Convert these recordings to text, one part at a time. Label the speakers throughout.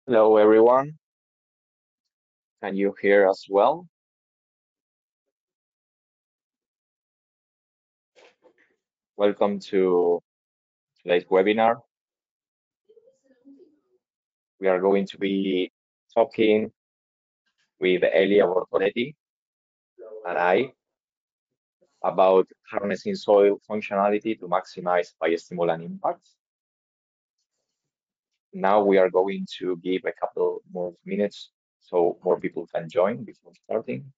Speaker 1: Hello, everyone. Can you hear us well? Welcome to today's webinar. We are going to be talking with Elia Bortoletti and I about harnessing soil functionality to maximize biostimulant impacts. Now we are going to give a couple more minutes so more people can join before starting.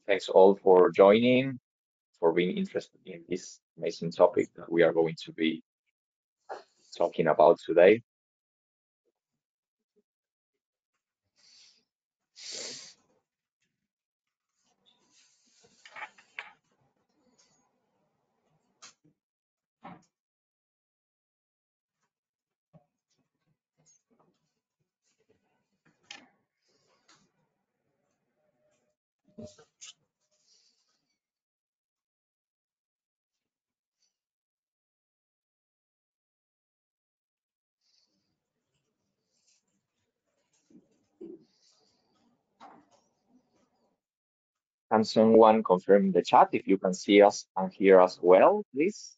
Speaker 1: Thanks all for joining, for being interested in this amazing topic that we are going to be talking about today. Can someone confirm in the chat if you can see us and hear us well, please?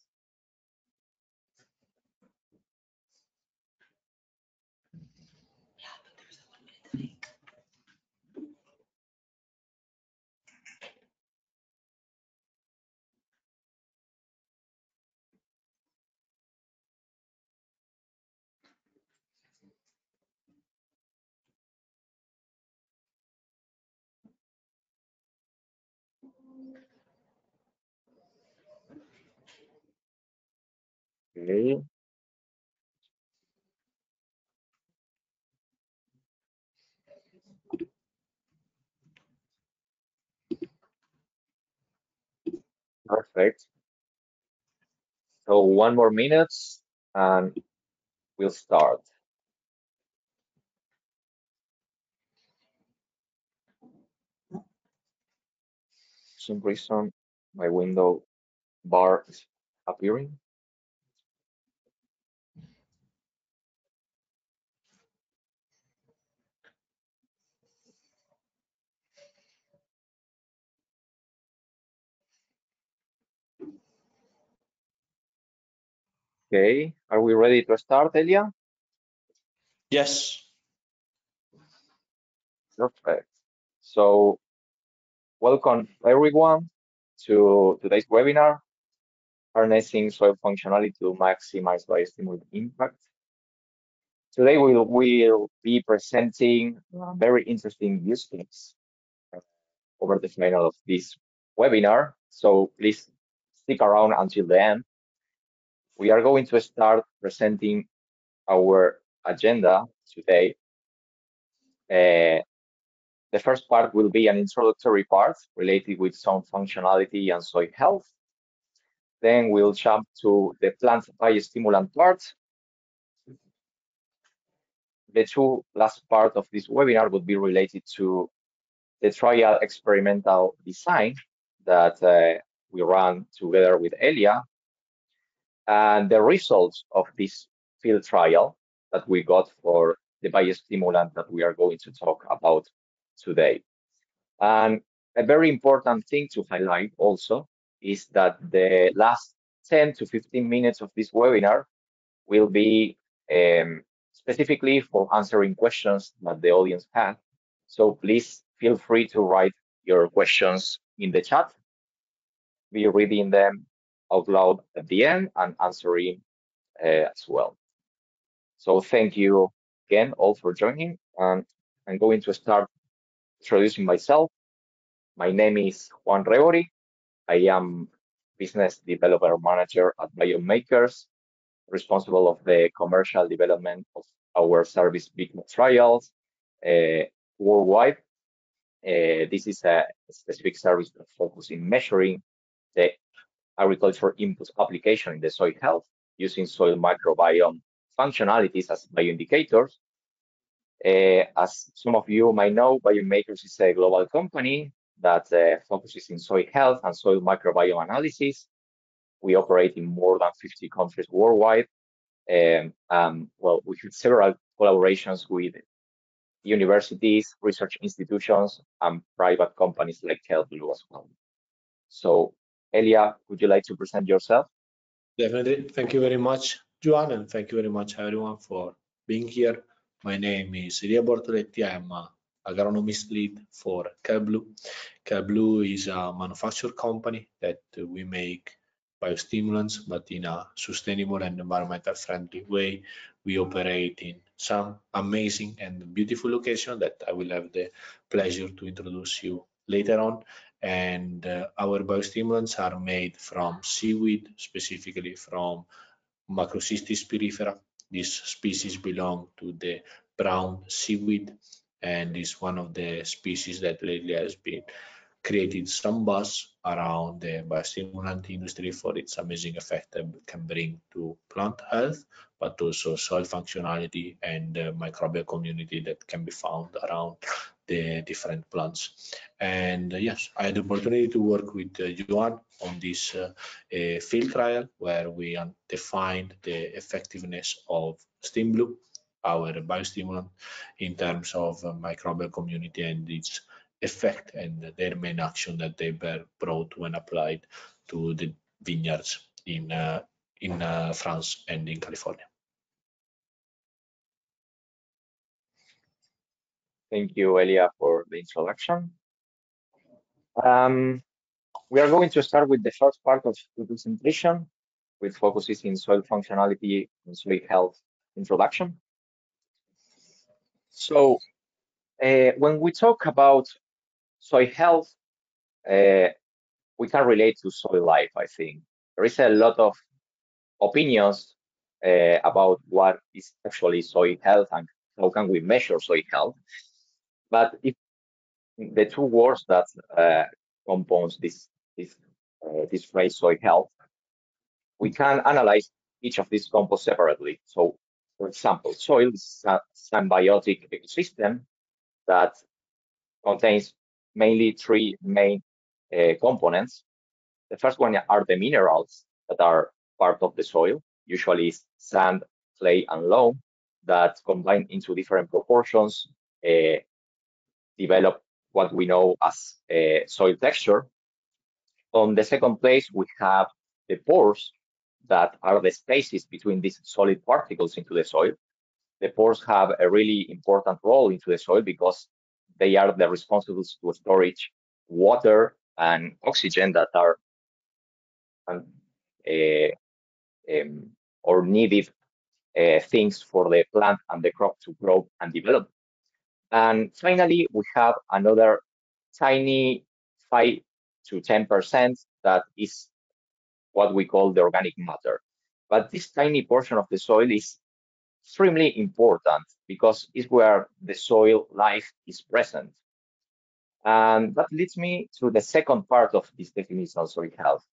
Speaker 1: Okay, perfect. So one more minute and we'll start. For some reason, my window bar is appearing. Okay, are we ready to start, Elia?
Speaker 2: Yes.
Speaker 1: Perfect. So welcome everyone to today's webinar, Harnessing Soil Functionality to Maximize Biostimulant Impact. Today we'll be presenting a very interesting use case over the final of this webinar. So please stick around until the end. We are going to start presenting our agenda today. The first part will be an introductory part related with some functionality and soil health. Then we'll jump to the plant biostimulant part. The two last part of this webinar would be related to the trial experimental design that we ran together with Elia and the results of this field trial that we got for the biostimulant that we are going to talk about today. And a very important thing to highlight also is that the last 10 to 15 minutes of this webinar will be specifically for answering questions that the audience had. So please feel free to write your questions in the chat. Be reading them out loud at the end and answering as well. So thank you again all for joining, and I'm going to start introducing myself. My name is Juan Rebori. I am business developer manager at Biome Makers, responsible of the commercial development of our service BeCrop trials worldwide. This is a specific service that focuses in measuring the agricultural input application in the soil health using soil microbiome functionalities as bioindicators. As some of you might know, Biome Makers is a global company that focuses in soil health and soil microbiome analysis. We operate in more than 50 countries worldwide. Well, we have several collaborations with universities, research institutions, and private companies like Kelp as well. So, Elia, would you like to present yourself?
Speaker 2: Definitely. Thank you very much, Joan, and thank you very much, everyone, for being here. My name is Elia Bortoletti. I am a agronomist lead for Kelp. Kelp is a manufacturing company that we make biostimulants, but in a sustainable and environmental friendly way. We operate in some amazing and beautiful location that I will have the pleasure to introduce you later on. And our biostimulants are made from seaweed, specifically from Macrocystis spirifera. This species belong to the brown seaweed and is one of the species that lately has been created some buzz around the biostimulant industry for its amazing effect that it can bring to plant health, but also soil functionality and the microbial community that can be found around the different plants. And yes, I had the opportunity to work with Johan on this field trial where we defined the effectiveness of SteamBlue, our biostimulant, in terms of microbial community and its effect and their main action that they were brought when applied to the vineyards in France and in California.
Speaker 1: Thank you, Elia, for the introduction. We are going to start with the first part of the presentation, which focuses in soil functionality and soil health introduction. So, when we talk about soil health, we can relate to soil life, I think. There is a lot of opinions about what is actually soil health and how can we measure soil health. But if the two words that compose this phrase soil health, we can analyze each of these compounds separately. So, for example, soil is a symbiotic ecosystem that contains mainly three main components. The first one are the minerals that are part of the soil, usually sand, clay, and loam, that combine into different proportions, develop what we know as soil texture. On the second place, we have the pores that are the spaces between these solid particles into the soil. The pores have a really important role into the soil because they are the responsible to storage water and oxygen that are or needed things for the plant and the crop to grow and develop. And finally, we have another tiny 5 to 10% that is what we call the organic matter. But this tiny portion of the soil is extremely important because it's where the soil life is present. And that leads me to the second part of this definition of soil health.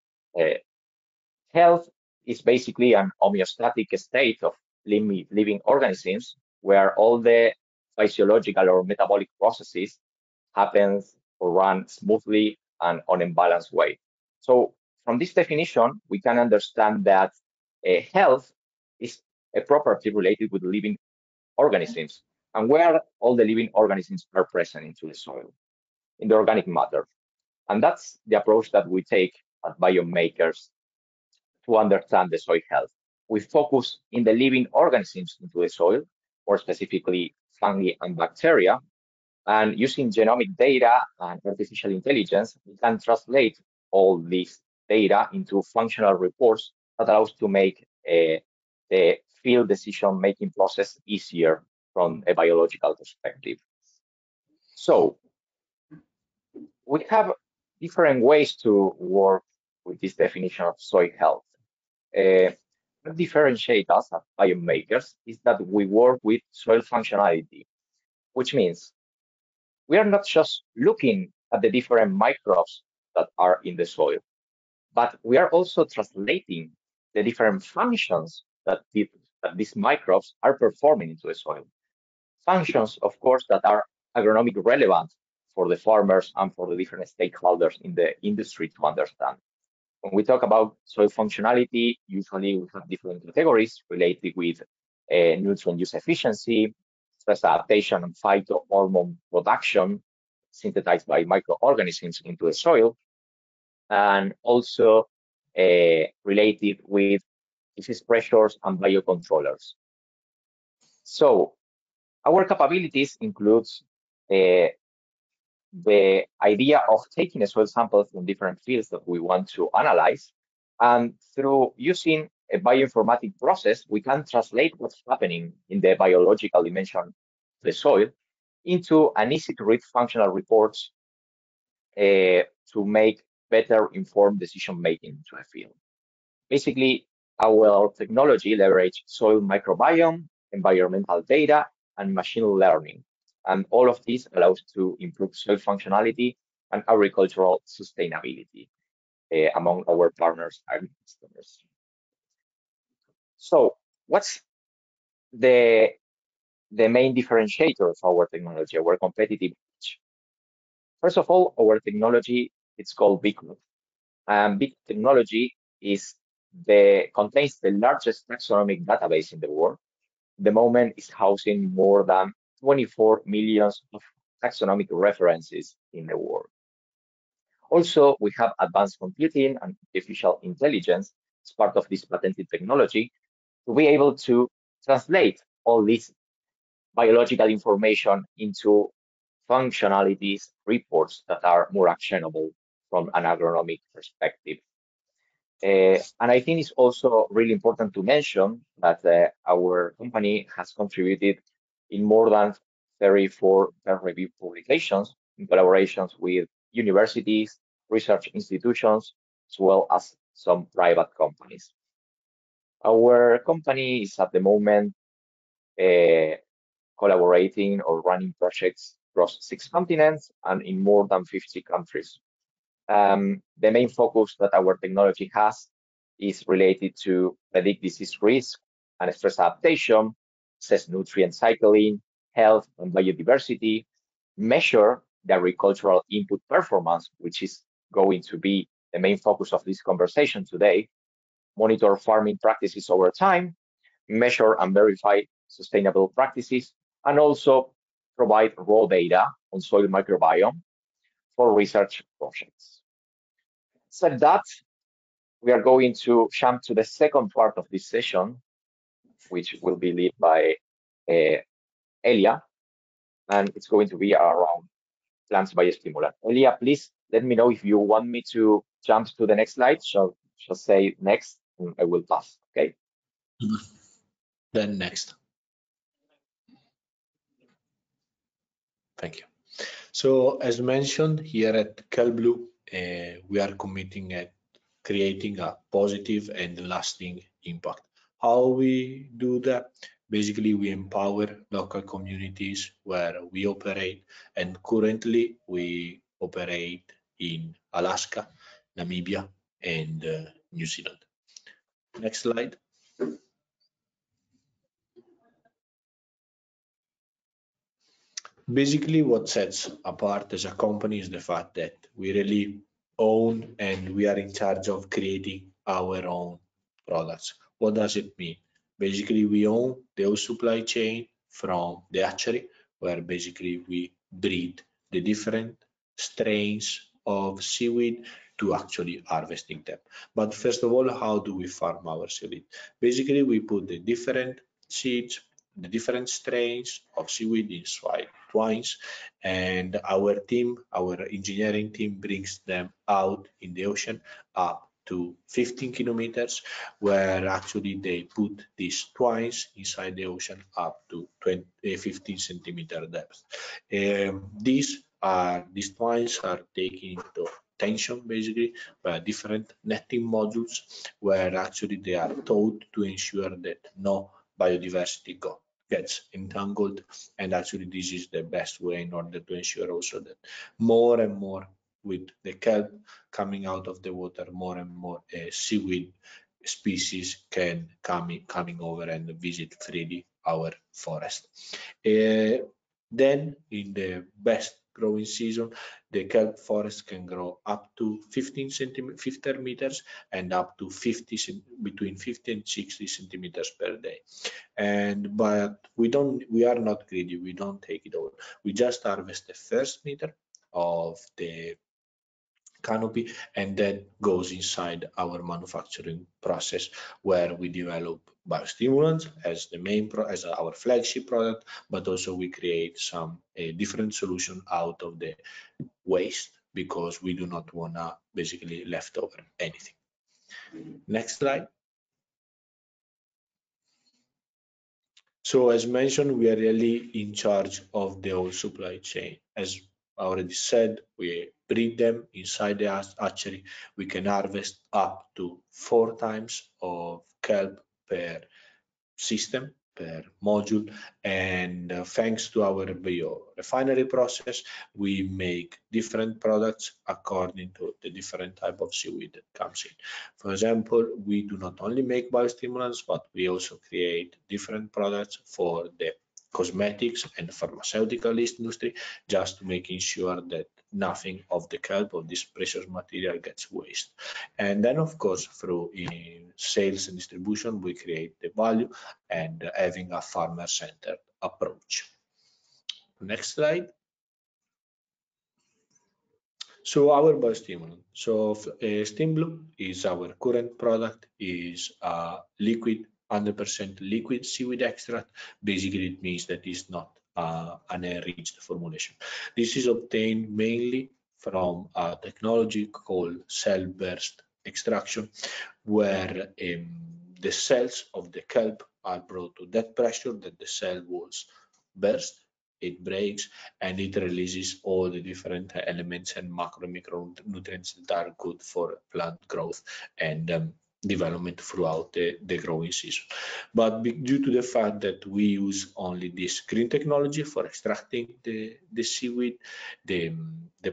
Speaker 1: Health is basically an homeostatic state of living organisms where all the physiological or metabolic processes happen or run smoothly and on a balanced way. So from this definition, we can understand that health is a property related with living organisms and where all the living organisms are present into the soil, in the organic matter. And that's the approach that we take at Biome Makers to understand the soil health. We focus in the living organisms into the soil, more specifically fungi and bacteria, and using genomic data and artificial intelligence, we can translate all this data into functional reports that allows to make the field decision-making process easier from a biological perspective. So we have different ways to work with this definition of soil health. What differentiates us as Biome Makers is that we work with soil functionality, which means we are not just looking at the different microbes that are in the soil, but we are also translating the different functions that these microbes are performing into the soil. Functions, of course, that are agronomic relevant for the farmers and for the different stakeholders in the industry to understand. When we talk about soil functionality, usually we have different categories related with nutrient use efficiency, stress adaptation, and phytohormone production synthesized by microorganisms into the soil, and also related with disease pressures and biocontrollers. So our capabilities includes the idea of taking a soil sample from different fields that we want to analyze, and through using a bioinformatic process, we can translate what's happening in the biological dimension of the soil into an easy to read functional reports to make better informed decision making to a field. Basically, our technology leverages soil microbiome, environmental data, and machine learning. And all of this allows to improve soil functionality and agricultural sustainability among our partners and customers. So what's the main differentiator of our technology, our competitive edge? First of all, our technology, it's called BeCrop. And big technology contains the largest taxonomic database in the world. The moment is housing more than 24 million of taxonomic references in the world. Also, we have advanced computing and artificial intelligence as part of this patented technology to be able to translate all this biological information into functionalities reports that are more actionable from an agronomic perspective. And I think it's also really important to mention that our company has contributed in more than 34 peer-reviewed publications in collaborations with universities, research institutions, as well as some private companies. Our company is at the moment collaborating or running projects across 6 continents and in more than 50 countries. The main focus that our technology has is related to predict disease risk and stress adaptation, assess nutrient cycling, health and biodiversity, measure the agricultural input performance, which is going to be the main focus of this conversation today, monitor farming practices over time, measure and verify sustainable practices, and also provide raw data on soil microbiome for research projects. So that, we are going to jump to the second part of this session, which will be led by Elia, and it's going to be around plants biostimulant. Elia, please let me know if you want me to jump to the next slide. So just say next, and I will pass, okay?
Speaker 2: Then next. Thank you. So as mentioned here at Kelp, we are committing at creating a positive and lasting impact. How we do that? Basically, we empower local communities where we operate, and currently we operate in Alaska, Namibia, and New Zealand. Next slide. Basically, what sets apart as a company is the fact that we really own and we are in charge of creating our own products. What does it mean? Basically, we own the whole supply chain from the hatchery, where basically we breed the different strains of seaweed to actually harvesting them. But first of all, how do we farm our seaweed? Basically, we put the different seeds, the different strains of seaweed inside twines, and our engineering team brings them out in the ocean up to 15 kilometers, where actually they put these twines inside the ocean up to 15 centimeter depth. These twines are taken into tension basically by different netting modules, where actually they are taught to ensure that no biodiversity gets entangled, and actually this is the best way in order to ensure also that more and more with the kelp coming out of the water, more and more seaweed species can coming over and visit freely our forest. Then in the best growing season, the kelp forest can grow up to 50 meters and up to between 50 and 60 centimeters per day. But we are not greedy. We don't take it all. We just harvest the first meter of the canopy, and that goes inside our manufacturing process where we develop biostimulants as the as our flagship product, but also we create some different solution out of the waste because we do not want to basically leftover anything. Next slide. So as mentioned, we are really in charge of the whole supply chain. As I already said, we breed them inside the hatchery. We can harvest up to 4 times of kelp per system, per module, and thanks to our biorefinery process, we make different products according to the different type of seaweed that comes in. For example, we do not only make biostimulants, but we also create different products for the cosmetics and pharmaceutical industry, just making sure that nothing of the kelp of this precious material gets waste. And then, of course, through sales and distribution, we create the value and having a farmer-centered approach. Next slide. So our biostimulant. So Steam Blue is our current product, is a liquid, 100% liquid seaweed extract. Basically, it means that it's not an enriched formulation. This is obtained mainly from a technology called cell burst extraction, where the cells of the kelp are brought to that pressure that the cell walls burst, it breaks, and it releases all the different elements and macro and micronutrients that are good for plant growth and development throughout the growing season. But due to the fact that we use only this green technology for extracting the seaweed, the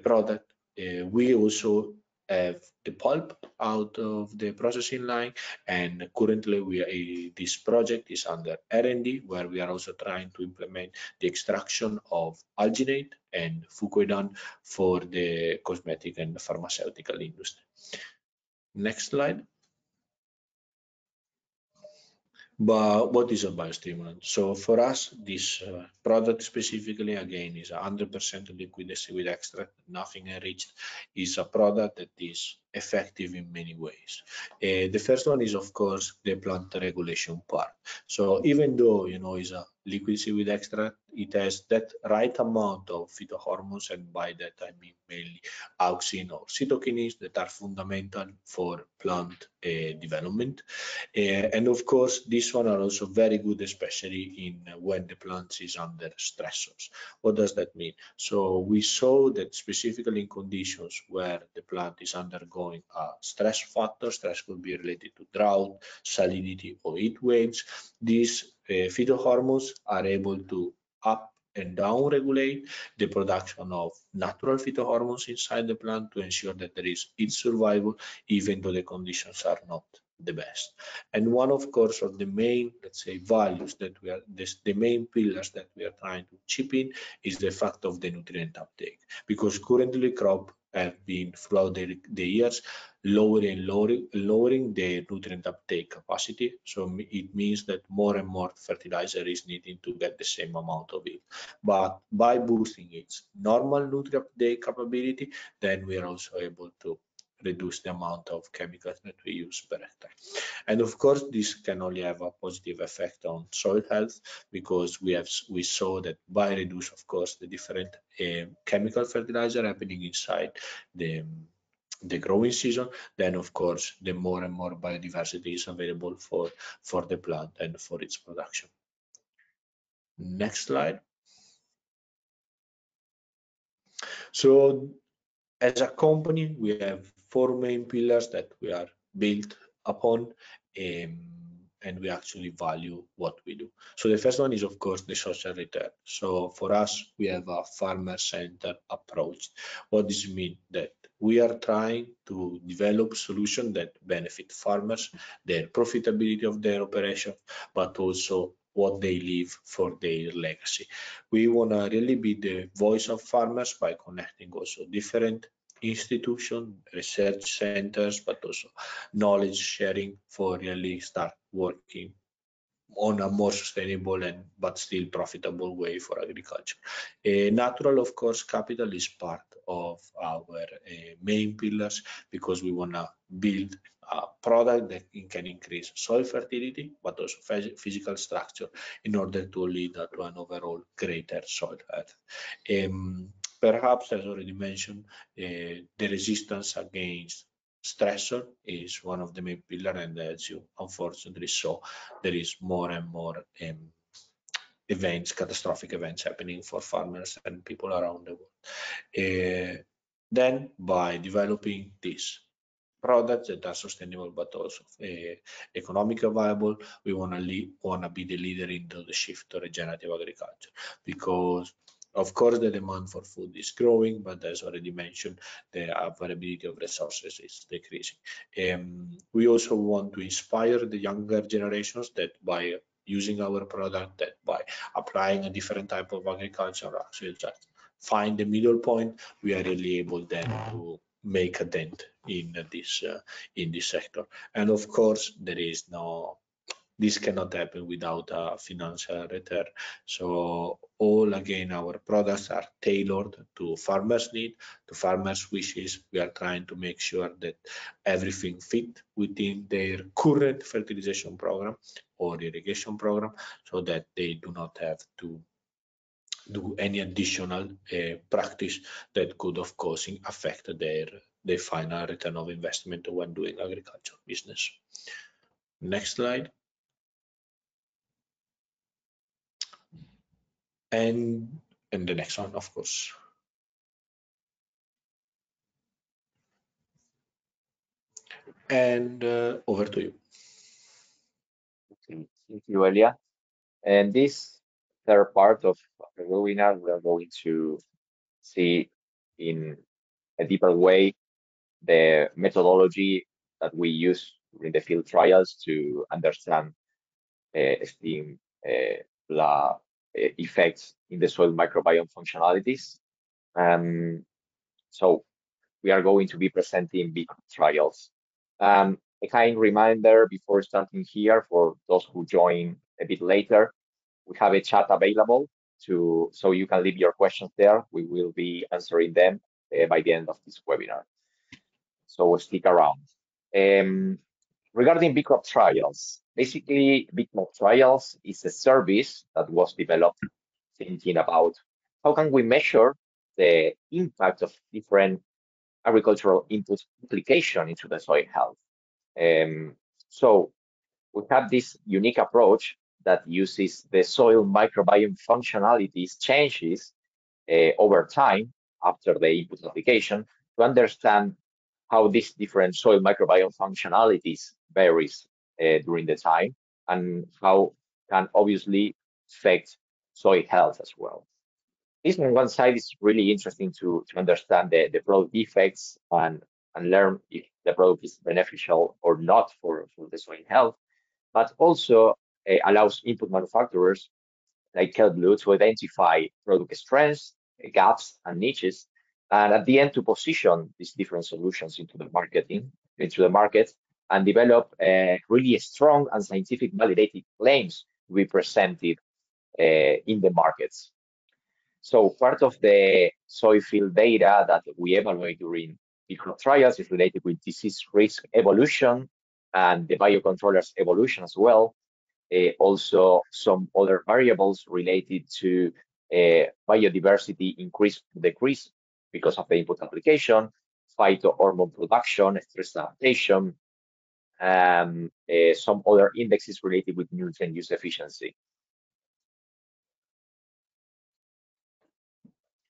Speaker 2: product, we also have the pulp out of the processing line, and currently this project is under R&D, where we are also trying to implement the extraction of alginate and fucoidan for the cosmetic and pharmaceutical industry. Next slide. But what is a biostimulant? So for us, this product specifically, again, is 100% liquid seaweed extract, nothing enriched, is a product that is effective in many ways. The first one is, of course, the plant regulation part. So even though, it's a liquid seaweed extract, it has that right amount of phytohormones, and by that I mean mainly auxin or cytokinins that are fundamental for plant development. And of course, these one are also very good, especially in when the plant is under stressors. What does that mean? So we saw that specifically in conditions where the plant is undergoing a stress factor, stress could be related to drought, salinity, or heat waves, these phytohormones are able to up and down regulate the production of natural phytohormones inside the plant to ensure that there is its survival, even though the conditions are not the best. And one, of course, of the main, let's say, values that we are, the main pillars that we are trying to chip in is the fact of the nutrient uptake, because currently crop have been throughout the years lowering the nutrient uptake capacity. So it means that more and more fertilizer is needing to get the same amount of it. But by boosting its normal nutrient uptake capability, then we are also able to reduce the amount of chemicals that we use per hectare. And of course, this can only have a positive effect on soil health, because we saw that by reduce, of course, the different chemical fertilizer happening inside the growing season, then of course the more and more biodiversity is available for the plant and for its production. Next slide. So as a company, we have 4 main pillars that we are built upon, and we actually value what we do. So the first one is, of course, the social return. So for us, we have a farmer-centered approach. What does it mean? That we are trying to develop solutions that benefit farmers, their profitability of their operation, but also what they leave for their legacy. We want to really be the voice of farmers by connecting also different institutions, research centers, but also knowledge sharing for really start working on a more sustainable and but still profitable way for agriculture. Natural, of course, capital is part of our main pillars because we want to build a product that can increase soil fertility, but also physical structure in order to lead to an overall greater soil health. Perhaps, as already mentioned, the resistance against stressor is one of the main pillars, and as you unfortunately saw, there is more and more events, catastrophic events happening for farmers and people around the world. Then, by developing these products that are sustainable but also economically viable, we want to be the leader into the shift to regenerative agriculture, because of course the demand for food is growing, but as already mentioned, the availability of resources is decreasing. We also want to inspire the younger generations that by using our product, that by applying a different type of agriculture, actually just find the middle point, we are really able then to make a dent in this sector. And of course, this cannot happen without a financial return. So all again, our products are tailored to farmers' need, to farmers' wishes. We are trying to make sure that everything fit within their current fertilization program or irrigation program, so that they do not have to do any additional practice that could, of course, affect their final return of investment when doing agriculture business. Next slide. And the next one, of course. And over to you.
Speaker 1: Thank you, Elia. And this third part of the webinar, we are going to see in a deeper way the methodology that we use in the field trials to understand steam effects in the soil microbiome functionalities. So we are going to be presenting BeCrop trials. A kind reminder before starting here for those who join a bit later, we have a chat available so you can leave your questions there. We will be answering them by the end of this webinar. So stick around. Regarding BeCrop trials, basically BeCrop trials is a service that was developed thinking about how can we measure the impact of different agricultural input application into the soil health. So we have this unique approach that uses the soil microbiome functionalities changes over time after the input application to understand how these different soil microbiome functionalities varies during the time and how can obviously affect soil health as well. This on one side is really interesting to understand the product effects and learn if the product is beneficial or not for the soil health, but also allows input manufacturers like Kelp to identify product strengths, gaps, and niches, and at the end to position these different solutions into the market and develop really strong and scientific validated claims to be presented in the markets. So part of the soil field data that we evaluate during BeCrop trials is related with disease risk evolution and the biocontrollers evolution as well. Also, some other variables related to biodiversity increase or decrease because of the input application, phytohormone production, stress adaptation, some other indexes related with nutrient use efficiency.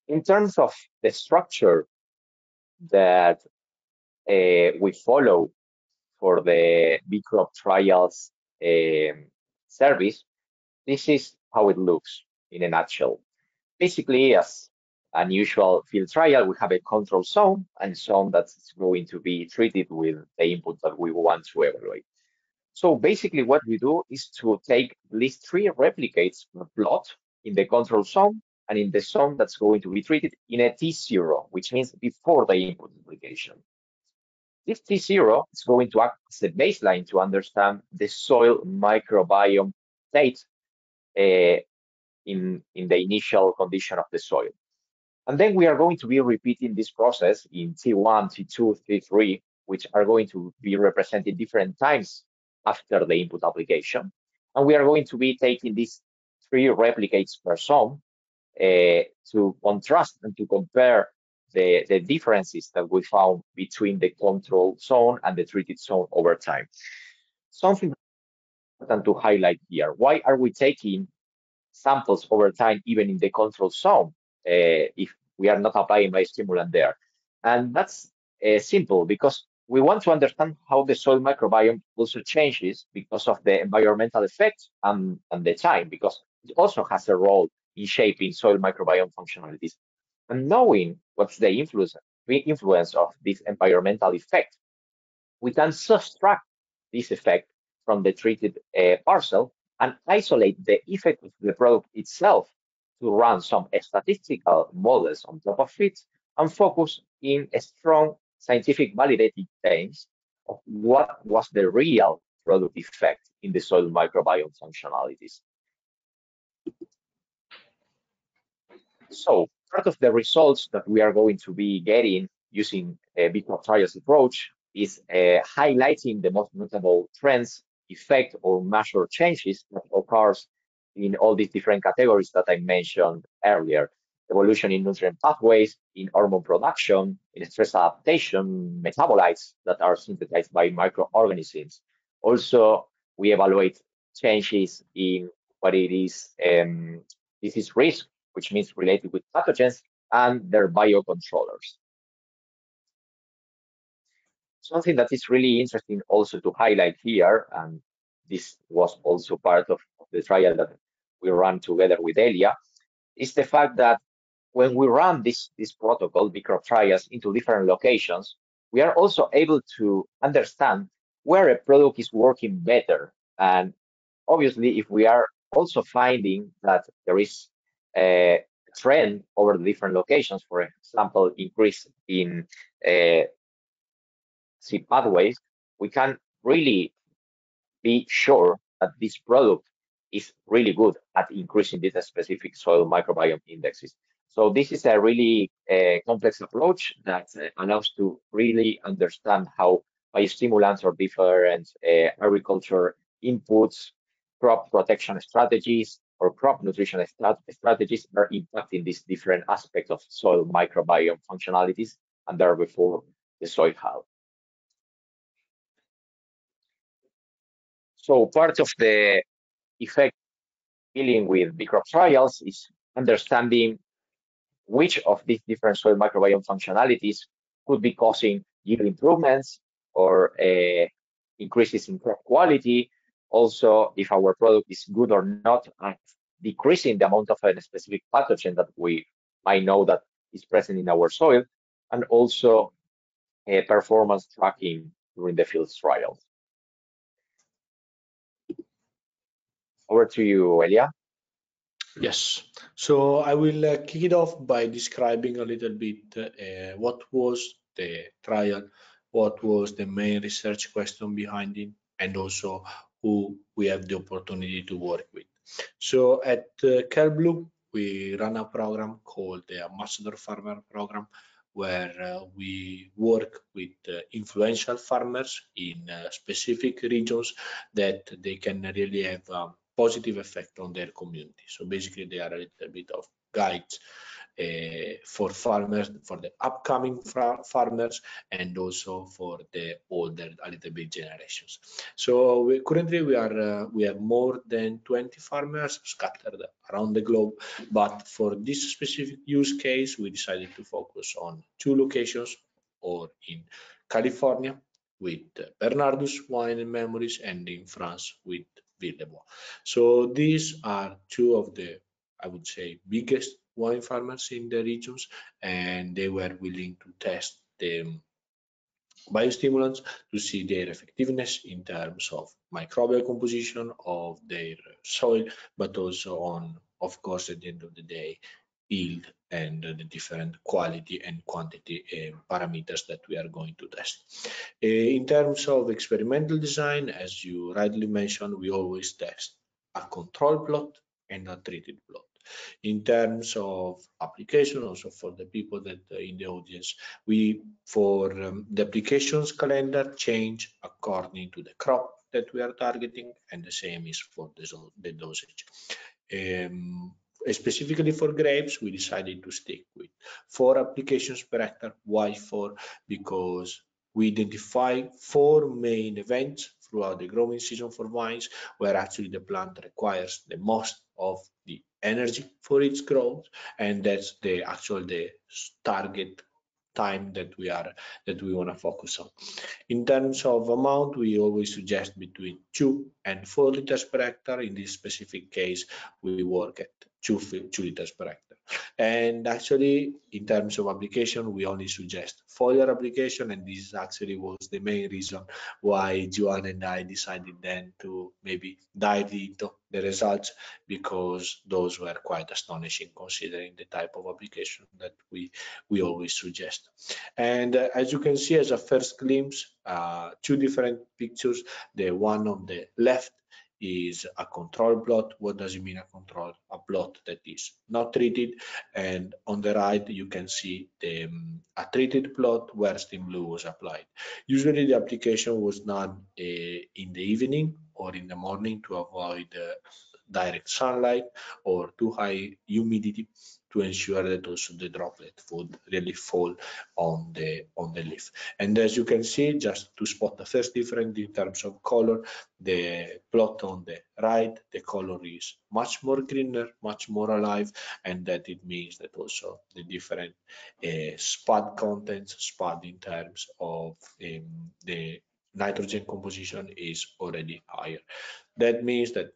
Speaker 1: In terms of the structure that we follow for the BeCrop trials service, this is how it looks in a nutshell. Basically, as an usual field trial, we have a control zone and zone that's going to be treated with the input that we want to evaluate. So basically what we do is to take at least 3 replicates per plot in the control zone and in the zone that's going to be treated in a T0, which means before the input application. This T0 is going to act as a baseline to understand the soil microbiome state in the initial condition of the soil. And then we are going to be repeating this process in T1, T2, T3, which are going to be represented different times after the input application. And we are going to be taking these 3 replicates per zone to contrast and to compare the differences that we found between the control zone and the treated zone over time. Something important to highlight here. Why are we taking samples over time, even in the control zone, if we are not applying biostimulant there? And that's simple, because we want to understand how the soil microbiome also changes because of the environmental effects and the time, because it also has a role in shaping soil microbiome functionalities. And knowing what's the influence of this environmental effect, we can subtract this effect from the treated parcel and isolate the effect of the product itself to run some statistical models on top of it and focus in a strong scientific validated claims of what was the real product effect in the soil microbiome functionalities. So part of the results that we are going to be getting using a BeCrop trials approach is highlighting the most notable trends, effect, or measure changes that occurs in all these different categories that I mentioned earlier. Evolution in nutrient pathways, in hormone production, in stress adaptation, metabolites that are synthesized by microorganisms. Also, we evaluate changes in what it is disease risk, which means related with pathogens, and their biocontrollers. Something that is really interesting also to highlight here, and this was also part of the trial that we ran together with Elia, is the fact that when we run this protocol, BeCrop trials, into different locations, we are also able to understand where a product is working better. And obviously, if we are also finding that there is a trend over the different locations, for example, increase in seed pathways, we can really be sure that this product is really good at increasing these specific soil microbiome indexes. So this is a really complex approach that allows to really understand how biostimulants or different agriculture inputs, crop protection strategies, or crop nutrition strategies are impacting these different aspects of soil microbiome functionalities and therefore the soil health. So part of the effect dealing with BeCrop trials is understanding which of these different soil microbiome functionalities could be causing yield improvements or increases in crop quality. Also, if our product is good or not at decreasing the amount of a specific pathogen that we might know that is present in our soil, and also performance tracking during the field trials. Over to you, Elia.
Speaker 2: Yes, so I will kick it off by describing a little bit what was the trial, what was the main research question behind it, and also who we have the opportunity to work with. So at Kelp, we run a program called the Ambassador Farmer Program, where we work with influential farmers in specific regions that they can really have positive effect on their community. So basically, they are a little bit of guides for farmers, for the upcoming farmers, and also for the older, a little bit generations. So currently we have more than 20 farmers scattered around the globe, but for this specific use case, we decided to focus on 2 locations, or in California with Bernardus Wine and Memories, and in France with Villebois. So these are 2 of the, I would say, biggest wine farmers in the regions, and they were willing to test biostimulants to see their effectiveness in terms of microbial composition of their soil, but also on, of course, at the end of the day, yield and the different quality and quantity parameters that we are going to test. In terms of experimental design, as you rightly mentioned, we always test a control plot and a treated plot. In terms of application, also for the people that in the audience, we for the applications calendar change according to the crop that we are targeting, and the same is for the dosage. Specifically for grapes, we decided to stick with 4 applications per hectare. Why 4? Because we identify 4 main events throughout the growing season for vines, where actually the plant requires the most of the energy for its growth, and that's the target time that we want to focus on. In terms of amount, we always suggest between 2 and 4 liters per hectare. In this specific case, we work at 2 liters per hectare. And actually, in terms of application, we only suggest foliar application, and this actually was the main reason why Joanne and I decided then to maybe dive into the results, because those were quite astonishing considering the type of application that we always suggest. And as you can see, as a first glimpse, 2 different pictures. The one on the left is a control plot. What does it mean, a control? A plot that is not treated. And on the right, you can see a treated plot where Steam Blue was applied. Usually the application was done in the evening or in the morning to avoid direct sunlight or too high humidity, to ensure that also the droplet would really fall on the leaf. And as you can see, just to spot the first difference in terms of color, the plot on the right, the color is much more greener, much more alive, and that it means that also the different spud contents, spud in terms of the nitrogen composition is already higher. That means that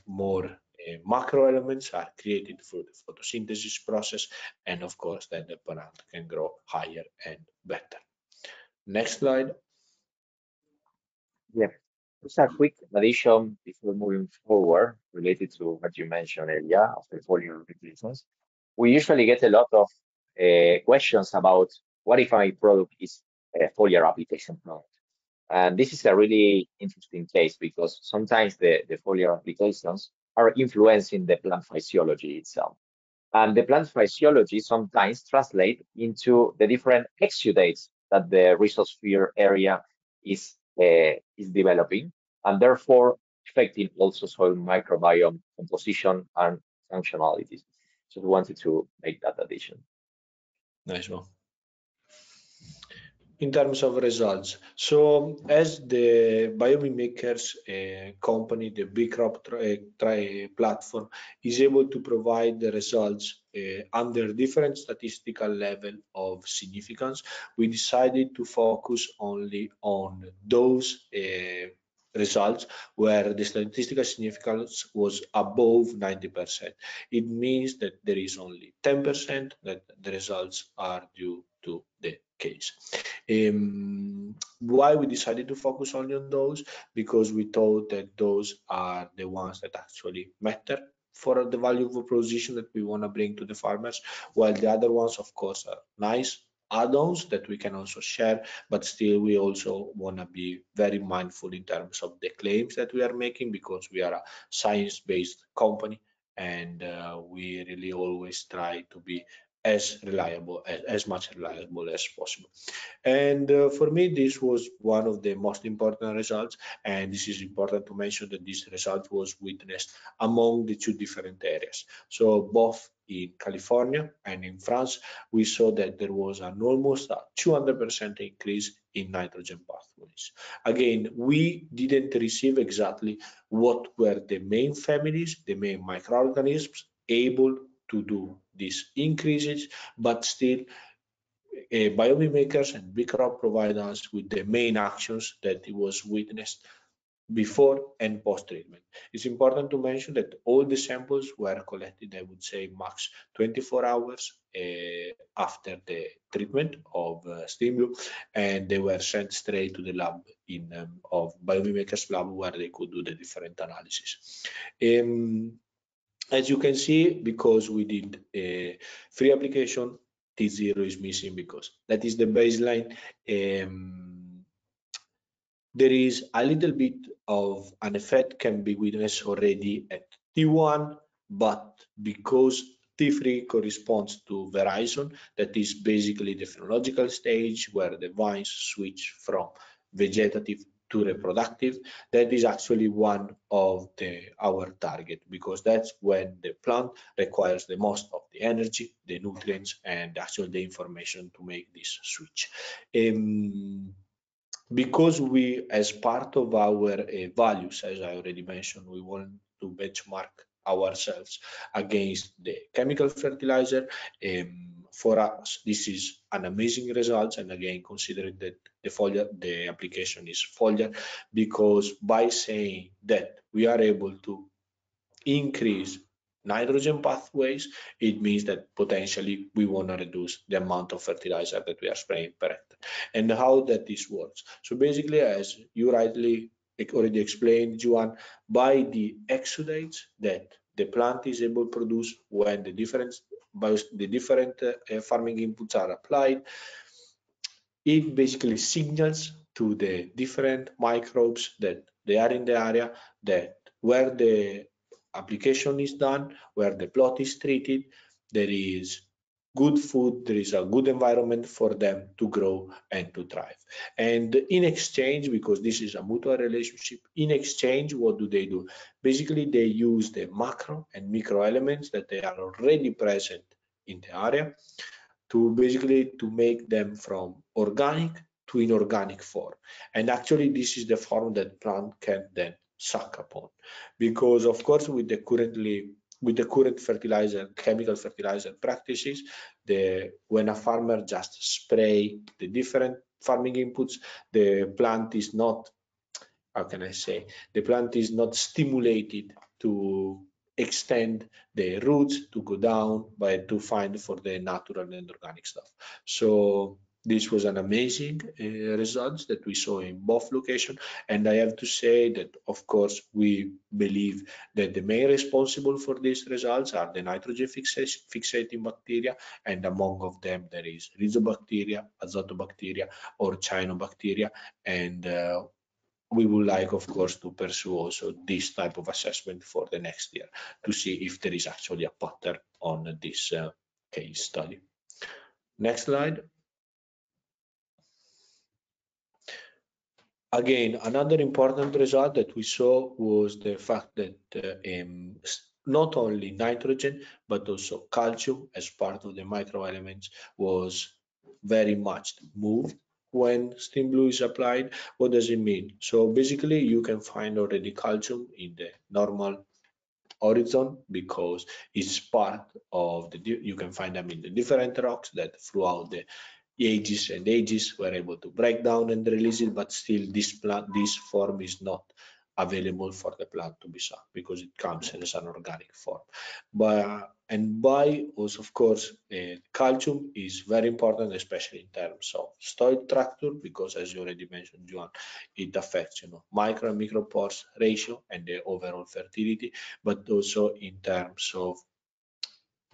Speaker 2: more macro elements are created through the photosynthesis process, and of course then the plant can grow higher and better. Next slide.
Speaker 1: Yeah, just a quick addition before moving forward related to what you mentioned earlier of the foliar applications. We usually get a lot of questions about what if my product is a foliar application product. And this is a really interesting case because sometimes the foliar applications are influencing the plant physiology itself. And the plant physiology sometimes translate into the different exudates that the rhizosphere area is developing, and therefore affecting also soil microbiome composition and functionalities. So we wanted to make that addition.
Speaker 2: Nice one. In terms of results, so as the Biome Makers company, the BeCrop platform is able to provide the results under different statistical level of significance, we decided to focus only on those results where the statistical significance was above 90%. It means that there is only 10% that the results are due to the case. Why we decided to focus only on those? Because we thought that those are the ones that actually matter for the value of proposition that we want to bring to the farmers, while the other ones, of course, are nice add-ons that we can also share, but still we also want to be very mindful in terms of the claims that we are making, because we are a science-based company, and we really always try to be as reliable, as much reliable as possible. And for me, this was one of the most important results, and this is important to mention that this result was witnessed among the 2 different areas. So both in California and in France, we saw that there was an almost 200% increase in nitrogen pathways. Again, we didn't receive exactly what were the main families, the main microorganisms able to do these increases, but still Biome Makers and BeCrop provide us with the main actions that it was witnessed before and post treatment. It's important to mention that all the samples were collected, I would say, max 24 hours after the treatment of Stimlu, and they were sent straight to the lab of Biome Makers lab, where they could do the different analysis. As you can see, because we did a free application, T0 is missing because that is the baseline. There is a little bit of an effect can be witnessed already at T1, but because T3 corresponds to Verizon, that is basically the phenological stage where the vines switch from vegetative to reproductive, that is actually one of our target, because that's when the plant requires the most of the energy, the nutrients, and actually the information to make this switch. Because we, as part of our values, as I already mentioned, we want to benchmark ourselves against the chemical fertilizer. For us, this is an amazing result, and again, considering that the application is foliar, because by saying that we are able to increase nitrogen pathways, it means that potentially we want to reduce the amount of fertilizer that we are spraying per hectare. And how that this works. So basically, as you rightly already explained, Juan, by the exudates that the plant is able to produce when the different farming inputs are applied, it basically signals to the different microbes that they are in the area, that where the application is done, where the plot is treated, there is good food, there is a good environment for them to grow and to thrive. And in exchange, because this is a mutual relationship, in exchange, what do? Basically, they use the macro and micro elements that they are already present in the area to basically to make them from organic to inorganic form. And actually, this is the form that plant can then suck upon, because of course with the current fertilizer, chemical fertilizer practices, when a farmer just spray the different farming inputs, the plant is not, how can I say, the plant is not stimulated to extend the roots, to go down, but to find for the natural and organic stuff. So this was an amazing results that we saw in both locations, and I have to say that of course we believe that the main responsible for these results are the nitrogen fixating bacteria, and among of them there is rhizobacteria, azotobacteria, or cyanobacteria, and we would like, of course, to pursue also this type of assessment for the next year to see if there is actually a pattern on this case study. Next slide. Again, another important result that we saw was the fact that not only nitrogen, but also calcium as part of the microelements was very much moved when Steam Blue is applied. What does it mean? So basically, you can find already calcium in the normal horizon because it's part of you can find them in the different rocks that throughout the ages and ages were able to break down and release it, but still this form is not available for the plant to be sucked because it comes as an organic form. And by also, of course, calcium is very important, especially in terms of soil structure, because as you already mentioned, Joan, it affects micro and micropores ratio and the overall fertility, but also in terms of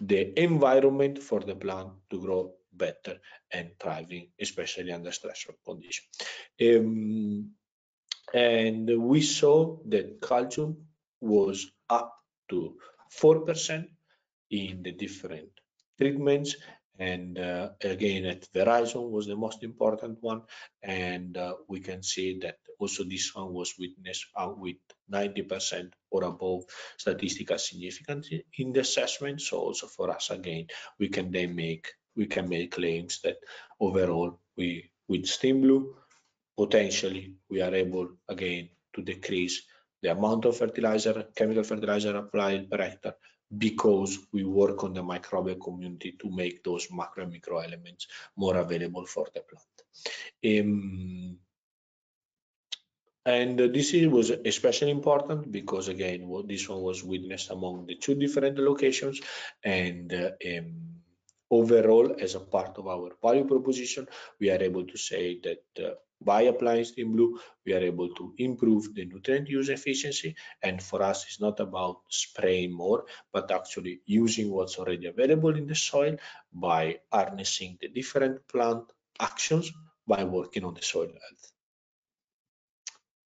Speaker 2: the environment for the plant to grow better and thriving, especially under stressful conditions. And we saw that calcium was up to 4% in the different treatments, and again at Verizon was the most important one, and we can see that also this one was witnessed with 90% or above statistical significance in the assessment. So also for us, again, we can make claims that overall with Steam Blue potentially we are able again to decrease the amount of chemical fertilizer applied per hectare, because we work on the microbial community to make those macro and micro elements more available for the plant. And was especially important because, again, this one was witnessed among the two different locations. And overall, as a part of our value proposition, we are able to say that by applying Steam Blue, we are able to improve the nutrient use efficiency. And for us, it's not about spraying more, but actually using what's already available in the soil by harnessing the different plant actions by working on the soil health.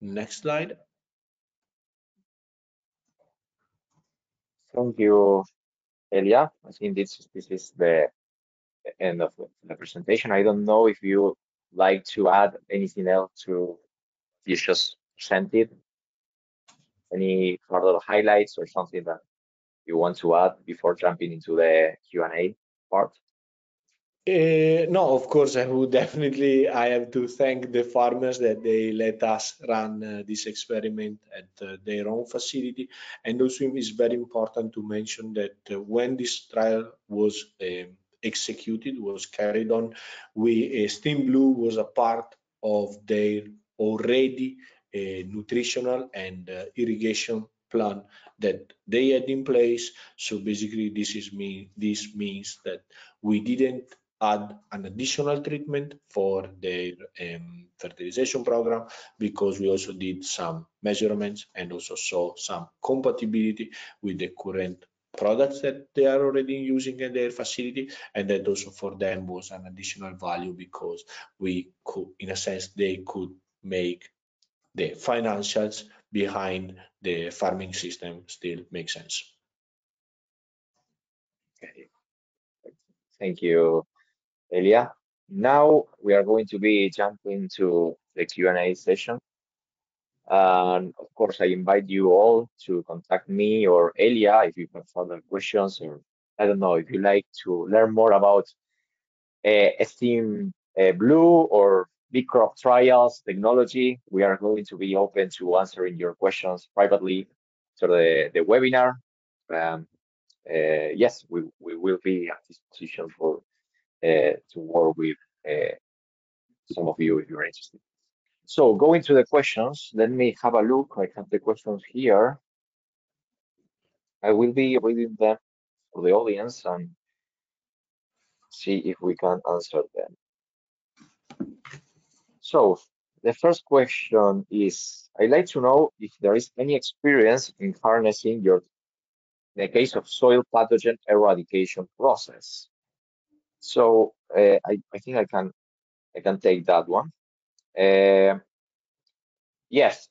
Speaker 2: Next slide.
Speaker 1: Thank you, Elia. I think this is the end of the presentation. I don't know if you like to add anything else to you just presented, any further highlights or something that you want to add before jumping into the Q&A part?
Speaker 2: No, of course, I would definitely. I have to thank the farmers that they let us run this experiment at their own facility. And also, it's very important to mention that when this trial was executed, was carried on, Steam Blue was a part of their already nutritional and irrigation plan that they had in place. So basically, this means that we didn't add an additional treatment for their fertilization program, because we also did some measurements and also saw some compatibility with the current products that they are already using in their facility. And that also for them was an additional value, because we could, in a sense, they could make the financials behind the farming system still make sense.
Speaker 1: Okay. Thank you, Elia. Now we are going to be jumping to the Q&A session. And of course, I invite you all to contact me or Elia if you have further questions, or I don't know, if you like to learn more about Steam Blue or BeCrop trials technology. We are going to be open to answering your questions privately to the webinar. Um, yes, we will be at disposition for to work with some of you if you're interested. So going to the questions, let me have a look. I have the questions here. I will be reading them for the audience and see if we can answer them. So the first question is, I'd like to know if there is any experience in harnessing the case of soil pathogen eradication process. So I think I can take that one. Yes,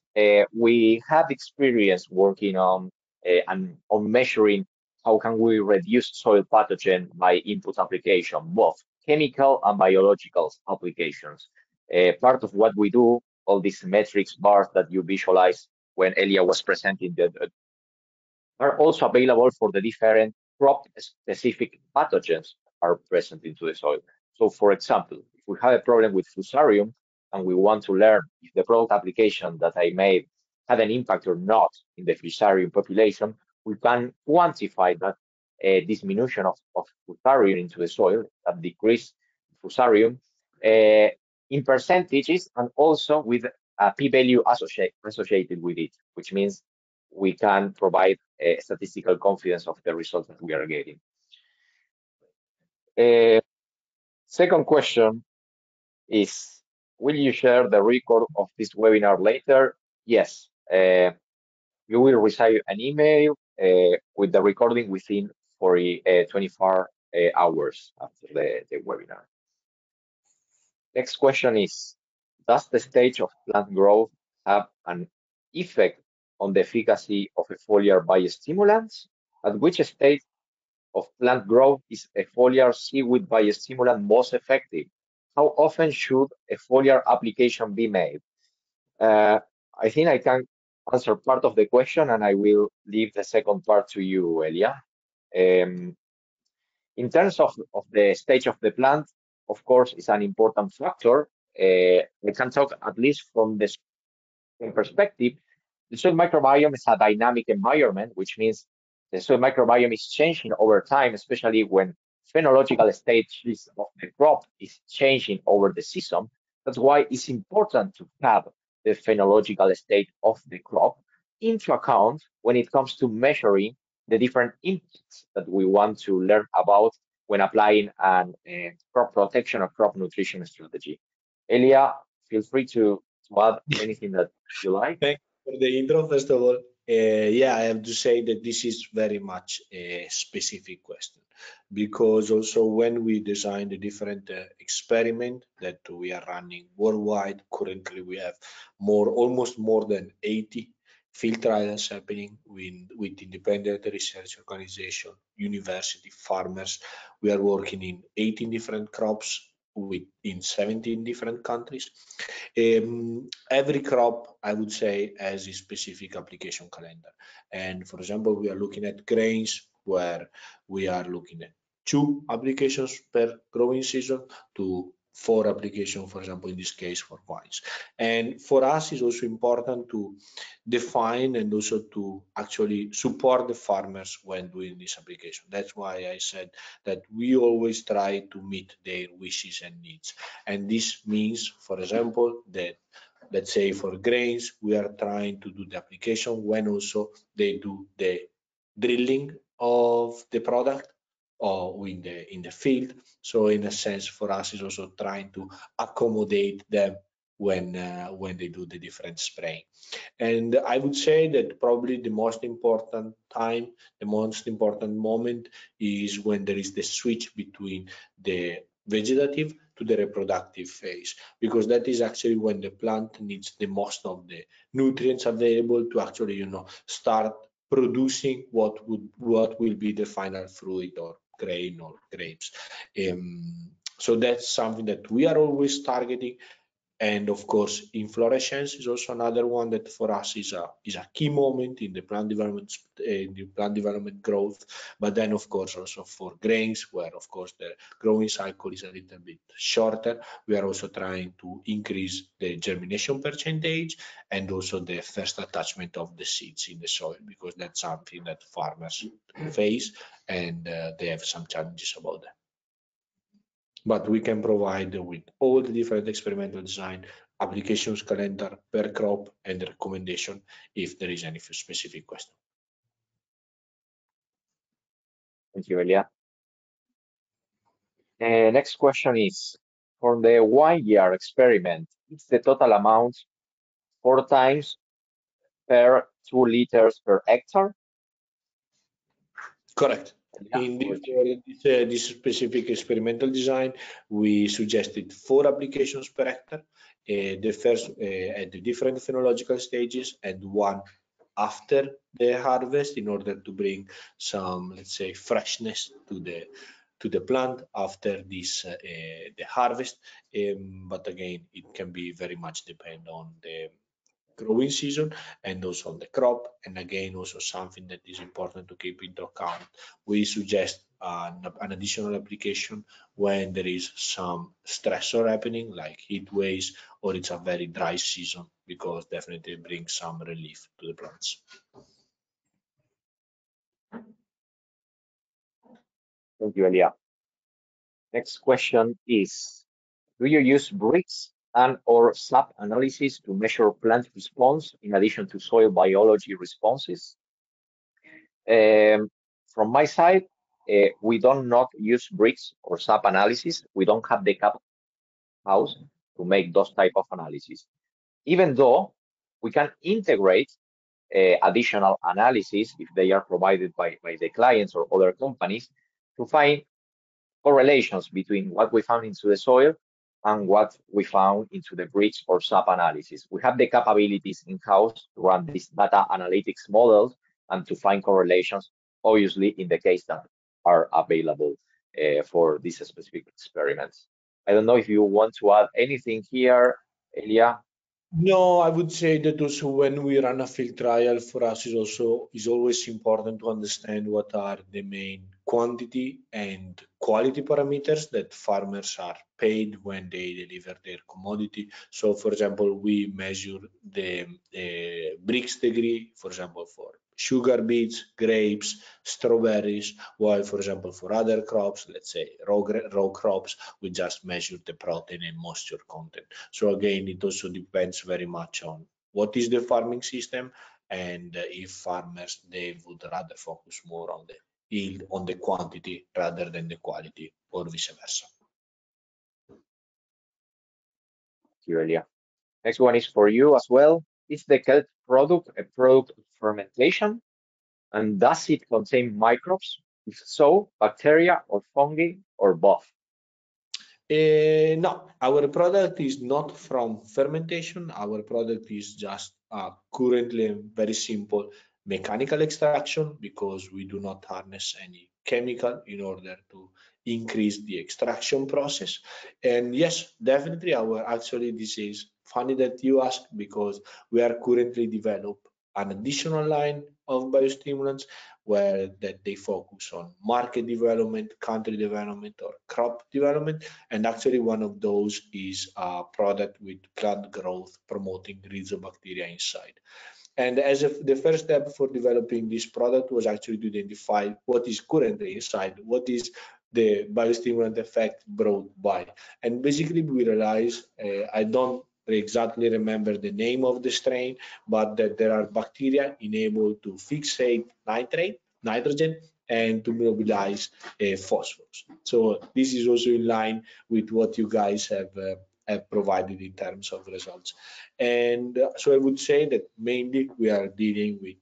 Speaker 1: we have experience working on and on measuring how can we reduce soil pathogen by input application, both chemical and biological applications. Part of what we do, all these metrics bars that you visualize when Elia was presenting are also available for the different crop-specific pathogens are present into the soil. So, for example, if we have a problem with fusarium and we want to learn if the product application that I made had an impact or not in the fusarium population, we can quantify that diminution of fusarium into the soil, that decrease fusarium in percentages, and also with a p-value associated with it, which means we can provide a statistical confidence of the results that we are getting. Second question is, will you share the record of this webinar later? Yes, you will receive an email with the recording within 24 hours after the webinar. Next question is, does the stage of plant growth have an effect on the efficacy of a foliar biostimulant? At which stage of plant growth is a foliar seaweed biostimulant most effective? How often should a foliar application be made? I think I can answer part of the question, and I will leave the second part to you, Elia. In terms of the stage of the plant, of course, it's an important factor. We can talk at least from the perspective. The soil microbiome is a dynamic environment, which means the soil microbiome is changing over time, especially when phenological stages of the crop is changing over the season. That's why it's important to have the phenological state of the crop into account when it comes to measuring the different impacts that we want to learn about when applying an crop protection or crop nutrition strategy. Elia, feel free to add anything that you like.
Speaker 2: Thank you for the intro, first of all. Yeah, I have to say that this is very much a specific question because also when we design the different experiment that we are running worldwide, currently we have almost more than 80 field trials happening with independent research organization, university, farmers. We are working in 18 different crops in 17 different countries. Every crop, I would say, has a specific application calendar. And for example, we are looking at grains where we are looking at 2 applications per growing season to 4 applications, for example, in this case for wines. And for us, it's also important to define and also to actually support the farmers when doing this application. That's why I said that we always try to meet their wishes and needs. And this means, for example, that let's say for grains, we are trying to do the application when also they do the drilling of the product or in the field. So in a sense, for us, is also trying to accommodate them when they do the different spraying. And I would say that probably the most important time, the most important moment is when there is the switch between the vegetative to the reproductive phase, because that is actually when the plant needs the most of the nutrients available to actually, start producing what will be the final fruit or grain or grapes. So that's something that we are always targeting. And of course, inflorescence is also another one that for us is a key moment in the plant development growth. But then, of course, also for grains, where of course the growing cycle is a little bit shorter, we are also trying to increase the germination percentage and also the first attachment of the seeds in the soil, because that's something that farmers face and they have some challenges about that. But we can provide with all the different experimental design, applications calendar per crop, and the recommendation if there is any specific question.
Speaker 1: Thank you, Elia. Next question is, for the 1 year experiment, it's the total amount 4 times per 2 liters per hectare?
Speaker 2: Correct.
Speaker 1: Yeah,
Speaker 2: In this specific experimental design, we suggested 4 applications per hectare. The first at the different phenological stages and one after the harvest in order to bring some, let's say, freshness to the plant after this the harvest. But again, it can be very much depend on the growing season and also on the crop. And again, also something that is important to keep into account, we suggest an additional application when there is some stressor happening like heat waves or it's a very dry season, because definitely brings some relief to the plants.
Speaker 1: thank you, Elia. Next question is, do you use bricks and/or SAP analysis to measure plant response in addition to soil biology responses? From my side, we don't not use bricks or SAP analysis. We don't have the cap house to make those type of analysis. Even though we can integrate additional analysis if they are provided by the clients or other companies to find correlations between what we found into the soil and what we found into the bricks or SAP analysis. We have the capabilities in-house to run these data analytics models and to find correlations, obviously, in the case that are available for these specific experiments. I don't know if you want to add anything here, Elia.
Speaker 2: No, I would say that also when we run a field trial, for us is always important to understand what are the main quantity and quality parameters that farmers are paid when they deliver their commodity. So, for example, we measure the bricks degree, for example, for sugar beets, grapes, strawberries, while for example for other crops, let's say row crops, we just measure the protein and moisture content. So again, it also depends very much on what is the farming system, and if farmers they would rather focus more on the yield, on the quantity rather than the quality, or vice versa.
Speaker 1: Thank you, Elia. Next one is for you as well. Is the kelp product a product of fermentation? And does it contain microbes? If so, bacteria or fungi or both?
Speaker 2: No, our product is not from fermentation. Our product is just currently a very simple mechanical extraction, because we do not harness any chemical in order to increase the extraction process. And yes, definitely our actually this is funny that you ask, because we are currently develop an additional line of biostimulants where that they focus on market development, country development, or crop development. And actually one of those is a product with plant growth promoting rhizobacteria inside. And as of the first step for developing this product was actually to identify what is currently inside, what is the biostimulant effect brought by. And basically we realized, I don't exactly remember the name of the strain, but that there are bacteria enabled to fixate nitrogen, and to mobilize phosphorus. So this is also in line with what you guys have provided in terms of results. And so I would say that mainly we are dealing with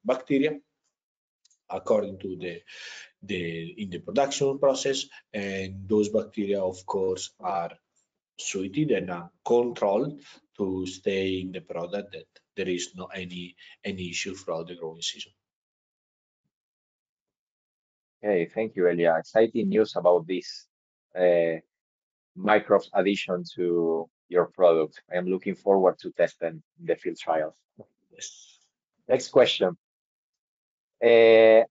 Speaker 2: bacteria according to the in the production process, and those bacteria of course are treated and are controlled to stay in the product, that there is no any issue throughout the growing season.
Speaker 1: Okay, thank you, Elia. Exciting news about this uh, microbes addition to your product. I am looking forward to testing the field trials.
Speaker 2: Yes.
Speaker 1: Next question. Uh,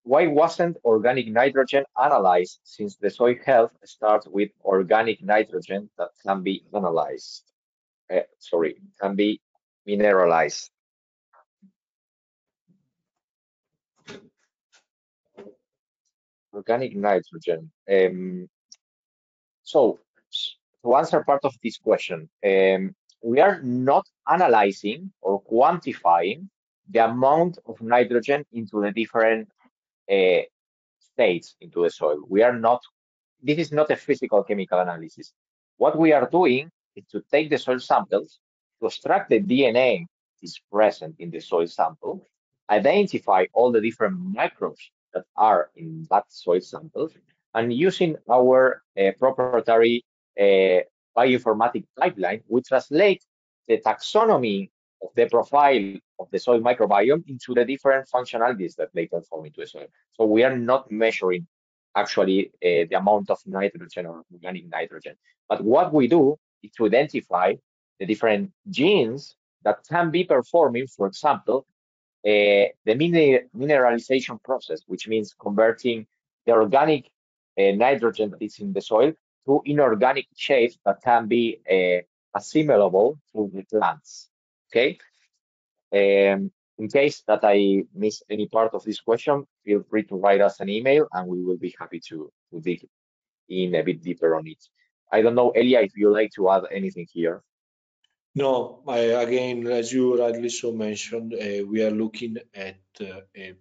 Speaker 1: why wasn't organic nitrogen analyzed, since the soil health starts with organic nitrogen that can be analyzed? Can be mineralized. Organic nitrogen. So, to answer part of this question, we are not analyzing or quantifying the amount of nitrogen into the different uh, states into the soil. We are not, this is not a physical chemical analysis. What we are doing is to take the soil samples, to extract the DNA that is present in the soil sample, identify all the different microbes that are in that soil sample, and using our proprietary bioinformatic pipeline, we translate the taxonomy of the profile of the soil microbiome into the different functionalities that they perform into the soil. So we are not measuring actually the amount of nitrogen or organic nitrogen. But what we do is to identify the different genes that can be performing, for example, the mineralization process, which means converting the organic nitrogen that is in the soil to inorganic shapes that can be assimilable to the plants. Okay. In case that I miss any part of this question, feel free to write us an email and we will be happy to dig in a bit deeper on it. I don't know, Elia, if you like to add anything here.
Speaker 2: No, again, as you rightly so mentioned, we are looking at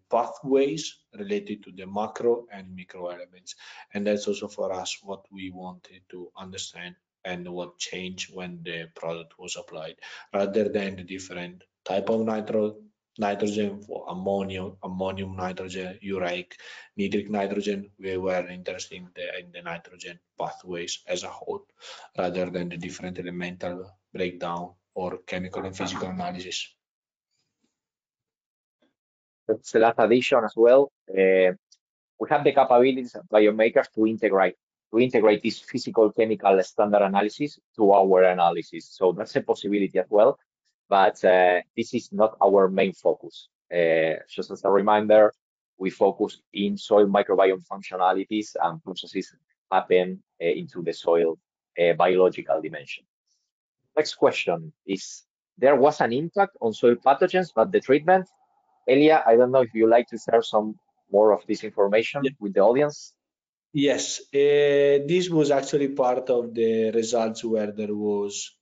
Speaker 2: pathways related to the macro and micro elements. And that's also for us what we wanted to understand and what changed when the product was applied, rather than the different type of nitrogen for ammonium nitrogen, uric, nitric nitrogen. We were interested in the nitrogen pathways as a whole, rather than the different elemental breakdown or chemical and physical analysis.
Speaker 1: That's the last addition as well. We have the capabilities at Biome Makers to integrate this physical chemical standard analysis to our analysis. So that's a possibility as well, but this is not our main focus. Just as a reminder, we focus in soil microbiome functionalities and processes happen into the soil biological dimension. Next question is, there was an impact on soil pathogens, but the treatment? Elia, I don't know if you like to share some more of this
Speaker 2: Yeah.
Speaker 1: information with the audience.
Speaker 2: Yes, this was actually part of the results where there was,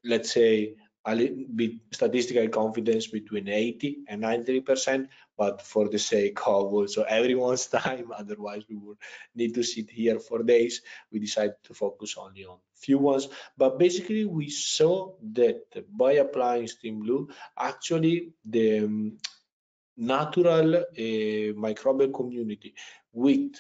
Speaker 2: let's say, a little bit statistical confidence between 80 and 93%, but for the sake of also everyone's time, otherwise we would need to sit here for days, we decided to focus only on few ones. But basically we saw that by applying Steam Blue, actually the natural microbial community with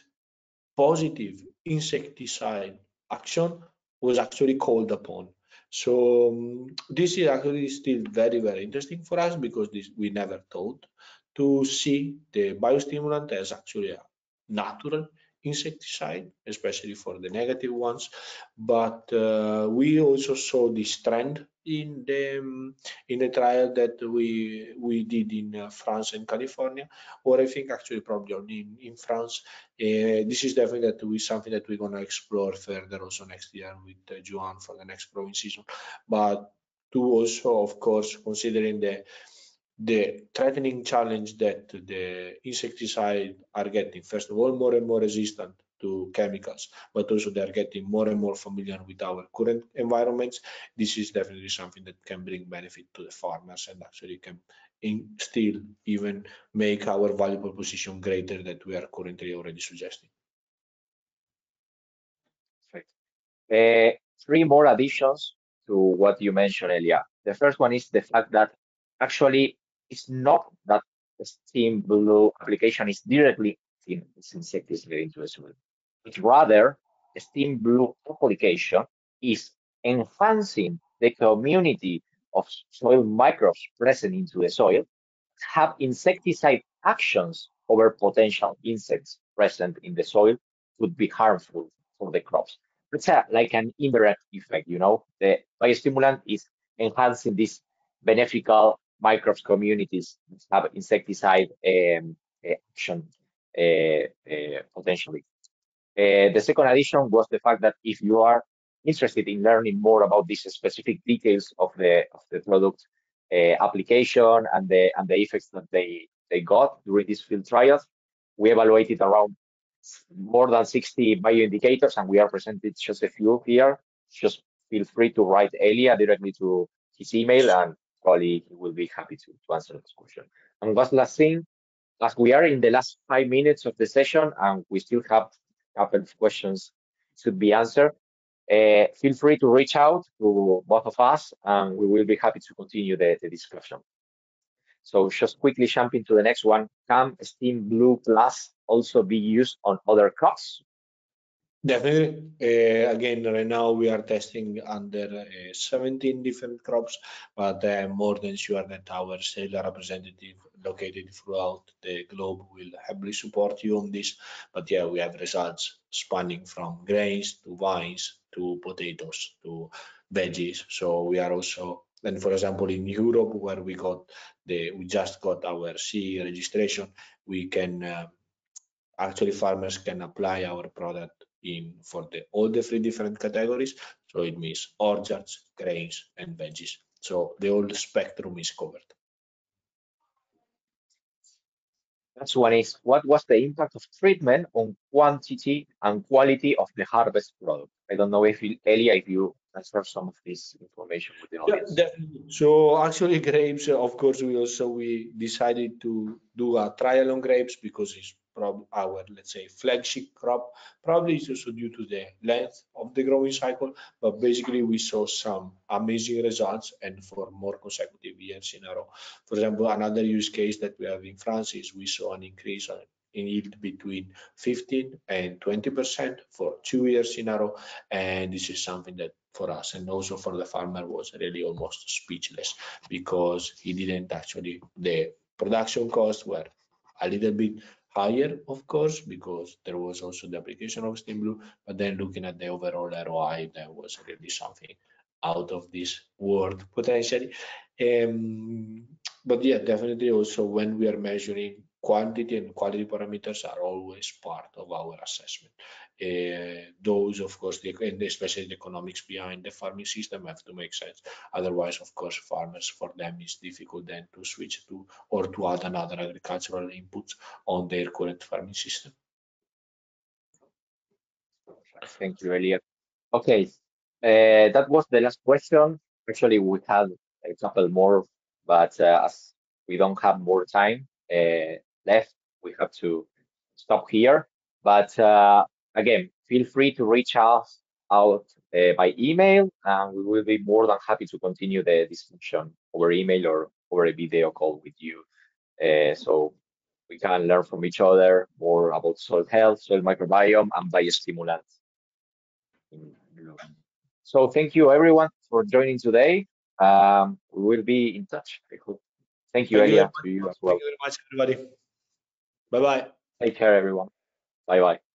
Speaker 2: positive insecticide action was actually called upon. So this is actually still very, very interesting for us because this we never thought to see the biostimulant as actually a natural insecticide, especially for the negative ones. But we also saw this trend in the trial that we did in France and California, or I think actually probably only in France. This is definitely that we something that we're gonna explore further also next year with Juan for the next growing season. But to also, of course, considering the threatening challenge that the insecticide are getting. First of all, more and more resistant to chemicals, but also they are getting more and more familiar with our current environments. This is definitely something that can bring benefit to the farmers and actually can still even make our value proposition greater that we are currently already suggesting.
Speaker 1: Perfect. Three more additions to what you mentioned, Elia. The first one is the fact that actually it's not that the Steam Blue application is directly in this insecticide into the soil. It's rather the Steam Blue application is enhancing the community of soil microbes present into the soil, have insecticide actions over potential insects present in the soil could be harmful for the crops. It's like an indirect effect, you know. The biostimulant is enhancing these beneficial microbes communities that have insecticide action potentially. The second addition was the fact that if you are interested in learning more about these specific details of the product application and the effects that they got during these field trials, we evaluated around more than 60 bioindicators, and we are presented just a few here. Just feel free to write Elia directly to his email, and probably he will be happy to answer this question. And one last thing, as we are in the last 5 minutes of the session and we still have a couple of questions to be answered, feel free to reach out to both of us and we will be happy to continue the discussion. So just quickly jumping to the next one, can Steam Blue Plus also be used on other crops?
Speaker 2: Definitely. Again, right now we are testing under 17 different crops, but I'm more than sure that our sales representative located throughout the globe will heavily support you on this. But yeah, we have results spanning from grains to vines to potatoes to veggies. So we are also, and for example, in Europe where we just got our CE registration, we can actually farmers can apply our product in for the all the three different categories. So it means orchards, grains, and veggies. So the whole spectrum is covered.
Speaker 1: That's one is, what was the impact of treatment on quantity and quality of the harvest product? I don't know if Elia, if you can share some of this information with the
Speaker 2: Yeah,
Speaker 1: audience.
Speaker 2: definitely. So actually, grapes. Of course, we decided to do a trial on grapes because it's probably our, let's say, flagship crop. Probably it's also due to the length of the growing cycle, but basically we saw some amazing results and for more consecutive years in a row. For example, another use case that we have in France is we saw an increase in yield between 15 and 20% for 2 years in a row, and this is something that for us and also for the farmer was really almost speechless because he didn't actually the production costs were a little bit higher, of course, because there was also the application of Steam Blue, but then looking at the overall ROI, that was really something out of this world potentially. But yeah, definitely also when we are measuring quantity and quality parameters are always part of our assessment. Those, of course, and especially the economics behind the farming system have to make sense. Otherwise, of course, farmers, for them, it's difficult then to switch to or to add another agricultural inputs on their current farming system.
Speaker 1: Thank you, Elliot. Okay, that was the last question. Actually, we had a couple more, but as we don't have more time left, we have to stop here. But again, feel free to reach us out by email, and we will be more than happy to continue the discussion over email or over a video call with you. So we can learn from each other more about soil health, soil microbiome, and biostimulants. So thank you everyone for joining today. We will be in touch, I hope. Thank you,
Speaker 2: Thank you very
Speaker 1: Elia,
Speaker 2: much.
Speaker 1: to you as
Speaker 2: Thank
Speaker 1: well.
Speaker 2: you very much, everybody. Bye bye.
Speaker 1: Take care, everyone. Bye bye.